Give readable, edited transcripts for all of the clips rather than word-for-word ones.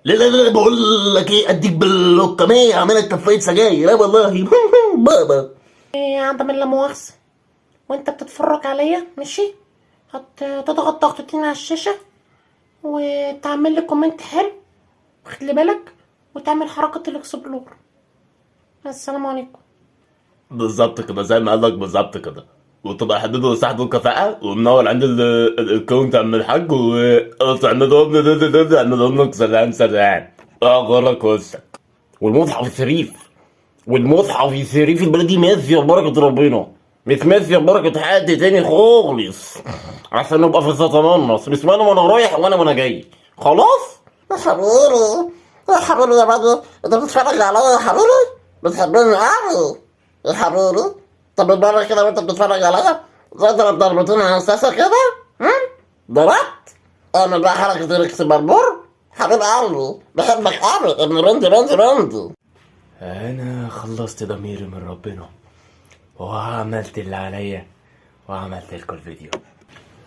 لا لا لا، بقول لك ايه، اديك باللقمية اعملك كفاية سجاير. لا والله بابا. ايه يا عم لا مؤاخذة، وانت بتتفرج عليا ماشي هتضغط ضغطتين على الشاشة وتعمل لي كومنت حلو، خلي بالك، وتعمل حركة الاكسبلور. السلام عليكم. بالظبط كده زي ما قال لك، بالظبط كده. وتبقى حدد وساعد الكفاءة ومنور عند الاكونت عم الحاج، وعندهم لك سلام سلام. اغرك وسك. والمصحف الشريف، والمصحف الشريف البلدي ماشي ببركة ربنا، مش ماشي ببركة حد تاني خالص، عشان نبقى في السطنانس، مش وانا رايح وانا جاي. خلاص. يا حبيبي، يا حبيبي يا بدر، انت بتتفرج عليا يا حبيبي؟ بتحبني قوي يا حبيبي؟ طب بالمرة كده وانت بتتفرج عليا تضرب ضربتين على اساسا كده؟ ضربت؟ اعمل بقى حركة الاكس بربور. حبيب قلبي بحبك قوي ابن بنتي. انا خلصت ضميري من ربنا وعملت اللي عليا وعملت لكم الفيديو.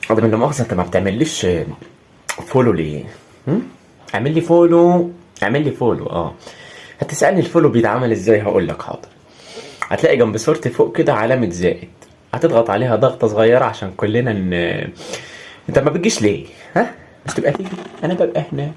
طب من مؤاخذة، انت ما بتعمليش فولو ليه؟ اعمل لي فولو، اعمل لي فولو. هتسألني الفولو بيتعمل ازاي؟ هقول لك حاضر. هتلاقي جنب صورتي فوق كده علامة زائد، هتضغط عليها ضغطة صغيرة عشان كلنا انت ما بتجيش ليه؟ ها؟ مش تبقى تيجي؟ انا ببقى هنا